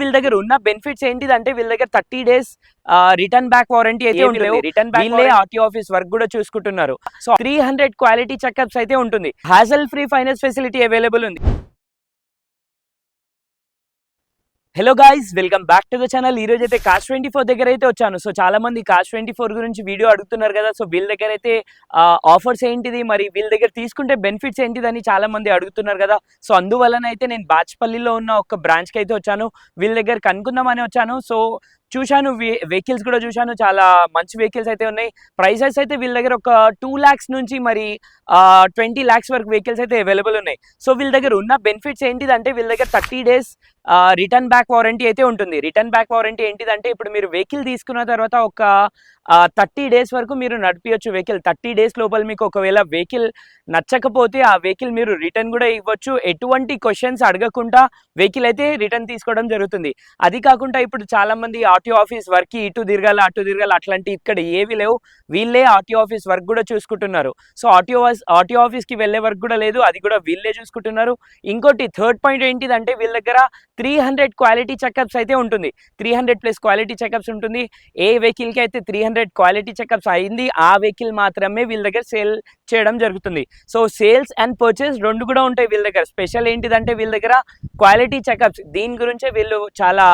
వీళ్ళ దగ్గర ఉన్న బెనిఫిట్స్ ఏంటిదంటే వీళ్ళ దగ్గర 30 days రిటర్న్ బ్యాక్ వారంటీ అయితే ఉంటుంది. రిటర్న్ బ్యాక్ వీళ్ళే ఆర్టీ ఆఫీస్ వర్క్ కూడా చూసుకుంటున్నారు. సో 300 క్వాలిటీ చెకప్స్ అయితే ఉంటుంది. Hassle free finance facility available ఉంది. Hello guys, welcome back to the channel. ఈ రోజు అయితే Cars24 దగ్గర అయితే వచ్చాను. సో చాలా మంది Cars24 గురించి వీడియో అడుగుతున్నారు కదా. సో వీళ్ళ దగ్గర అయితే ఆఫర్స్ ఏంటిది, మరి వీళ్ళ దగ్గర తీసుకుంటే బెనిఫిట్స్ ఏంటిదని చాలా మంది అడుగుతున్నారు కదా. సో అందువలన అయితే నేను బాచ్పల్లిలో ఉన్న ఒక బ్రాంచ్కి అయితే వచ్చాను. వీళ్ళ దగ్గర కనుక్కుందామని వచ్చాను. సో చూశాను, వెహికల్స్ కూడా చూశాను. చాలా మంచి వెహికల్స్ అయితే ఉన్నాయి. ప్రైసెస్ అయితే వీళ్ళ దగ్గర ఒక 2 lakhs నుంచి మరి 20 lakhs వరకు వెహికల్స్ అయితే అవైలబుల్ ఉన్నాయి. సో వీళ్ళ దగ్గర ఉన్న బెనిఫిట్స్ ఏంటిదంటే వీళ్ళ దగ్గర 30 days రిటర్న్ బ్యాక్ వారంటీ అయితే ఉంటుంది. రిటర్న్ బ్యాక్ వారంటీ ఏంటిదంటే ఇప్పుడు మీరు వెహికల్ తీసుకున్న తర్వాత ఒక 30 days వరకు మీరు నడిపించచ్చు వెహికల్. 30 days లోపల మీకు ఒకవేళ వెహికల్ నచ్చకపోతే ఆ వెహికల్ మీరు రిటర్న్ కూడా ఇవ్వచ్చు. ఎటువంటి క్వశ్చన్స్ అడగకుండా వెహికల్ అయితే రిటర్న్ తీసుకోవడం జరుగుతుంది. అది కాకుండా ఇప్పుడు చాలా మంది ఆర్టీఓ ఆఫీస్ వర్క్ ఇటు తిరగాలి అటు తిరగాలి అట్లాంటి ఇక్కడ ఏవి లేవు. వీళ్ళే ఆర్టీఓ ఆఫీస్ వర్క్ కూడా చూసుకుంటున్నారు. సో ఆర్టీఓ ఆఫీస్కి వెళ్ళే వర్క్ కూడా లేదు, అది కూడా వీళ్ళే చూసుకుంటున్నారు. ఇంకోటి థర్డ్ పాయింట్ ఏంటిదంటే వీళ్ళ దగ్గర 300 క్వాలిటీ చెకప్స్ అయితే ఉంటుంది. 300+ క్వాలిటీ చెకప్స్ ఉంటుంది. ఏ వెహికల్కి అయితే 300 క్వాలిటీ చెకప్స్ అయింది ఆ వెహికల్ మాత్రమే వీళ్ళ దగ్గర సేల్ చేయడం జరుగుతుంది. సో సేల్స్ అండ్ పర్చేస్ రెండు కూడా ఉంటాయి వీళ్ళ దగ్గర. స్పెషల్ ఏంటిదంటే వీళ్ళ దగ్గర క్వాలిటీ చెకప్స్, దీని గురించే వీళ్ళు చాలా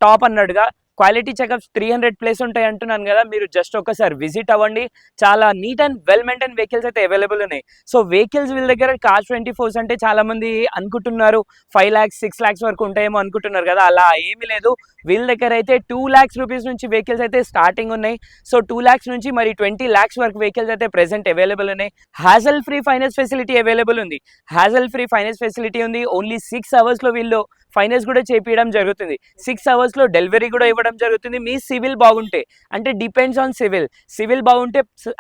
టాప్ అన్నట్టుగా. క్వాలిటీ చెకప్స్ 300+ ఉంటాయి అంటున్నాను కదా, మీరు జస్ట్ ఒకసారి విజిట్ అవ్వండి. చాలా neat and well maintain vehicles అయితే అవైలబుల్ ఉన్నాయి. సో వెహికల్స్ వీళ్ళ దగ్గర Cars24 అంటే చాలా మంది అనుకుంటున్నారు 5 lakhs 6 lakhs వరకు ఉంటాయేమో అనుకుంటున్నారు కదా. అలా ఏమీ లేదు. వీళ్ళ దగ్గర అయితే 2 lakhs rupees నుంచి వెహికల్స్ అయితే స్టార్టింగ్ ఉన్నాయి. సో 2 lakhs నుంచి మరి 20 lakhs వరకు వెహికల్స్ అయితే ప్రెసెంట్ అవైలబుల్ ఉన్నాయి. Hassle free finance facility available ఉంది. హ్యాజల్ ఫ్రీ ఫైనాన్స్ ఫెసిలిటీ ఉంది. ఓన్లీ 6 hours లో వీళ్ళు ఫైనాన్స్ కూడా చేపించడం జరుగుతుంది. 6 hours లో డెలివరీ కూడా ఇవ్వడం జరుగుతుంది. మీ సివిల్ బాగుంటే, అంటే డిపెండ్స్ ఆన్ సివిల్ బాగుంటే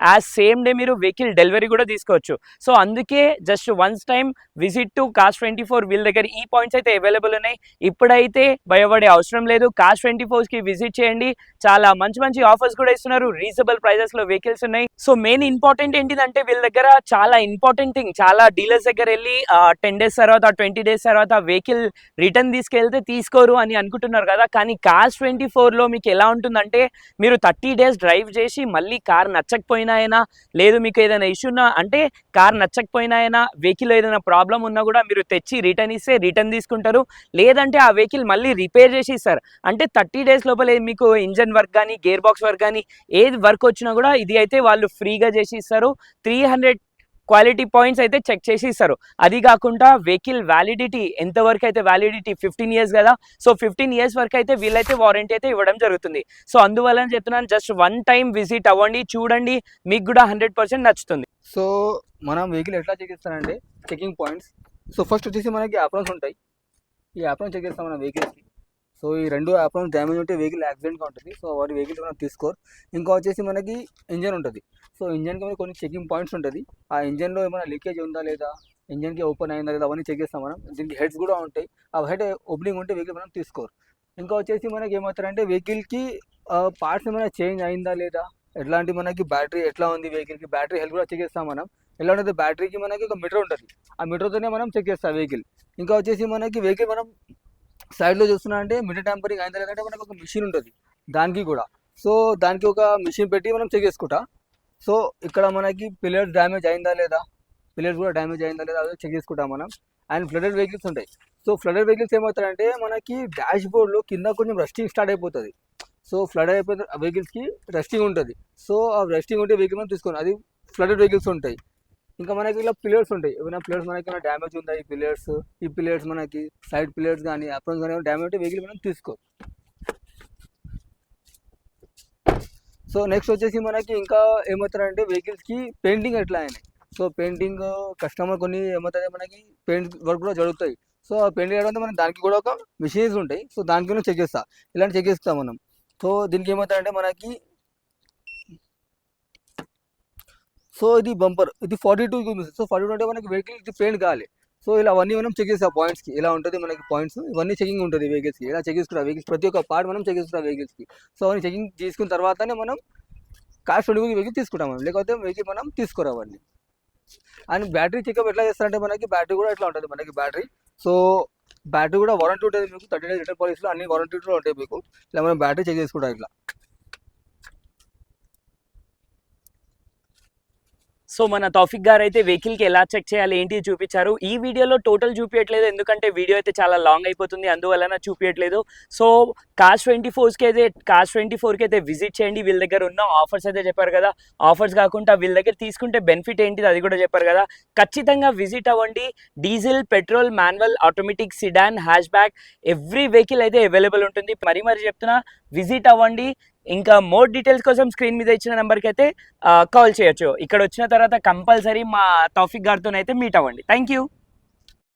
యాజ్ సేమ్ డే మీరు వెహికల్ డెలివరీ కూడా తీసుకోవచ్చు. సో అందుకే just once time visit to Cars24. వీళ్ళ దగ్గర ఈ పాయింట్స్ అయితే అవైలబుల్ ఉన్నాయి. ఇప్పుడైతే భయపడే అవసరం లేదు. Cars24కి విజిట్ చేయండి. చాలా మంచి మంచి ఆఫర్స్ కూడా ఇస్తున్నారు. రీజనబుల్ ప్రైజెస్ లో వెహికల్స్ ఉన్నాయి. సో మెయిన్ ఇంపార్టెంట్ ఏంటిదంటే వీళ్ళ దగ్గర చాలా ఇంపార్టెంట్ థింగ్, చాలా డీలర్స్ దగ్గర వెళ్ళి 10 days తర్వాత 20 days తర్వాత వెహికల్ రిటర్న్ తీసుకెళ్తే తీసుకోరు అని అనుకుంటున్నారు కదా. కానీ Cars24లో మీకు ఎలా ఉంటుందంటే మీరు 30 days డ్రైవ్ చేసి మళ్ళీ కార్ నచ్చకపోయినా అయినా, లేదు మీకు ఏదైనా ఇష్యూ ఉన్నా, అంటే కార్ నచ్చకపోయినా అయినా వెహికల్ ఏదైనా ప్రాబ్లం ఉన్నా కూడా మీరు తెచ్చి రిటర్న్ ఇస్తే రిటర్న్ తీసుకుంటారు. లేదంటే ఆ వెహికల్ మళ్ళీ రిపేర్ చేసి ఇస్తారు. అంటే 30 days లోపల మీకు ఇంజన్ వర్క్ కానీ గేర్ బాక్స్ వర్క్ కానీ ఏది వర్క్ వచ్చినా కూడా ఇది అయితే వాళ్ళు ఫ్రీగా చేసి ఇస్తారు. 300 క్వాలిటీ పాయింట్స్ అయితే చెక్ చేసి ఇస్తారు. అది కాకుండా వెహికల్ వ్యాలిడిటీ ఎంతవరకు అయితే, వ్యాలిడిటీ 15 years కదా. సో 15 years వరకు అయితే వీళ్ళైతే వారంటీ అయితే ఇవ్వడం జరుగుతుంది. సో అందువల్ల చెప్తున్నాను, జస్ట్ వన్ టైం విజిట్ అవ్వండి, చూడండి, మీకు కూడా 100% నచ్చుతుంది. సో మనం వెహికల్ ఎట్లా చెక్ చేస్తానంటే చెకింగ్ పాయింట్స్. సో ఫస్ట్ వచ్చేసి మనకి యాప్రాన్స్ ఉంటాయి. ఈ యాప్రాన్స్ చెక్ చేస్తాం మన వెహికల్స్కి. సో ఈ రెండు యాప్రాన్స్ డ్యామేజ్ ఉంటే వెహికల్ యాక్సిడెంట్గా ఉంటుంది. సో వాటి వెహికల్ మనం తీసుకోరు. ఇంకా వచ్చేసి మనకి ఇంజన్ ఉంటుంది. సో ఇంజన్కి మీద కొన్ని చెకింగ్ పాయింట్స్ ఉంటుంది. ఆ ఇంజన్లో ఏమైనా లీకేజ్ ఉందా లేదా, ఇంజన్కి ఓపెన్ అయిందా లేదా, అవన్నీ చెక్ చేస్తాం మనం. దీనికి హెడ్స్ కూడా ఉంటాయి. ఆ హెడ్ ఓపెనింగ్ ఉంటే వెహికల్ మనం తీసుకోరు. ఇంకా వచ్చేసి మనకి ఏమవుతారంటే వెహికల్కి పార్ట్స్ ఏమైనా చేంజ్ అయిందా లేదా, ఎట్లాంటి మనకి బ్యాటరీ ఎట్లా ఉంది, వెహికల్కి బ్యాటరీ హెల్త్ కూడా చెక్ చేస్తాం మనం. ఎలా ఉంటుంది, బ్యాటరీకి మనకి ఒక మీటర్ ఉంటుంది. ఆ మీటర్తోనే మనం చెక్ చేస్తాం వెహికల్. ఇంకా వచ్చేసి మనకి వెహికల్ మనం సైడ్లో చూస్తున్నా అంటే మీటర్ ట్యాంపరింగ్ అయిందా లేదంటే మనకు ఒక మిషన్ ఉంటుంది దానికి కూడా. సో దానికి ఒక మిషన్ పెట్టి మనం చెక్ చేసుకుంటా. సో ఇక్కడ మనకి పిల్లర్స్ డ్యామేజ్ అయిందా లేదా, పిల్లర్స్ కూడా డ్యామేజ్ అయిందా లేదా అదే చెక్ చేసుకుంటాం మనం. అండ్ ఫ్లడెడ్ వెహికల్స్ ఉంటాయి. సో ఫ్లడెడ్ వెహికల్స్ ఏమవుతారంటే మనకి డాష్ బోర్డ్లో కింద కొంచెం రస్టింగ్ స్టార్ట్ అయిపోతుంది. సో ఫ్లడ్ అయిపోతే వెహికల్స్కి రస్టింగ్ ఉంటుంది. సో ఆ రస్టింగ్ ఉంటే వెహికల్ మనం తీసుకోండి, అది ఫ్లడెడ్ వెహికల్స్ ఉంటాయి. ఇంకా మనకి ఇలా పిల్లర్స్ ఉంటాయి. ఏమైనా పిల్లర్స్ మనకి ఏమైనా డ్యామేజ్ ఉందా, ఈ పిల్లర్స్ మనకి సైడ్ పిల్లర్స్ కానీ అప్రాన్స్ కానీ డ్యామేజ్ ఉంటే వెహికల్ మనం తీసుకో. సో నెక్స్ట్ వచ్చేసి మనకి ఇంకా ఏమవుతారంటే వెహికల్స్కి పెయింటింగ్ ఎట్లా అయినాయి. సో పెయింటింగ్ కస్టమర్ కొన్ని ఏమవుతుంది మనకి పెయింట్ వర్క్ కూడా జరుగుతాయి. సో ఆ పెయింట్ చేయడం మనం దానికి కూడా ఒక మిషన్స్ ఉంటాయి. సో దానికి కూడా చెక్ చేస్తాం, ఇలాంటి చెక్ చేస్తాం మనం. సో దీనికి ఏమవుతారంటే మనకి, సో ఇది బంపర్, ఇది 42 చూపిస్తుంది. సో 42 అంటే మనకి వెహికల్ ఇది పెయింట్ కావాలి. సో ఇలా అవన్నీ మనం చెక్ చేస్తాం పాయింట్స్కి. ఇలా ఉంటుంది మనకి పాయింట్స్, ఇవన్నీ చెకింగ్ ఉంటుంది వెహికల్స్కి. ఇలా చెక్ చేసుకుంటాం వెహికల్స్, ప్రతి ఒక్క పార్ట్ మనం చెక్ చేసుకుంటాం వెహికల్స్కి. సో అవన్నీ చెకింగ్ చేసుకున్న తర్వాతనే మనం Cars24 వెహికల్ తీసుకుంటాం మనం, లేకపోతే వెహికల్ మనం తీసుకోరావండి. అండ్ బ్యాటరీ చెకప్ ఎట్లా చేస్తారంటే మనకి బ్యాటరీ కూడా ఎట్లా ఉంటుంది మనకి బ్యాటరీ. సో బ్యాటరీ కూడా వారంటీ ఉంటుంది మీకు 30 days రిటర్న్ పాలసీలో అన్ని వారంటీ కూడా ఉంటాయి మీకు. ఇలా మనం బ్యాటరీ చెక్ చేసుకుంటాం ఇట్లా. సో మన తౌఫిక్ గారు అయితే వెహికల్కి ఎలా చెక్ చేయాలి ఏంటి చూపించారు. ఈ వీడియోలో టోటల్ చూపించట్లేదు, ఎందుకంటే వీడియో అయితే చాలా లాంగ్ అయిపోతుంది, అందువలన చూపించట్లేదు. సో Cars24కి అయితే విజిట్ చేయండి. వీళ్ళ దగ్గర ఉన్న ఆఫర్స్ అయితే చెప్పారు కదా, ఆఫర్స్ కాకుండా వీళ్ళ దగ్గర తీసుకుంటే బెనిఫిట్ ఏంటిది అది కూడా చెప్పారు కదా. ఖచ్చితంగా విజిట్ అవ్వండి. Diesel, petrol, manual, automatic, sedan, hatchback every vehicle అయితే అవైలబుల్ ఉంటుంది. మరీ చెప్తున్నా, విజిట్ అవ్వండి. ఇంకా మోర్ డీటెయిల్స్ కోసం స్క్రీన్ మీద ఇచ్చిన నెంబర్కి అయితే కాల్ చేయొచ్చు. ఇక్కడ వచ్చిన తర్వాత కంపల్సరీ మా తౌఫిక్ గారితో అయితే మీట్ అవ్వండి. Thank you.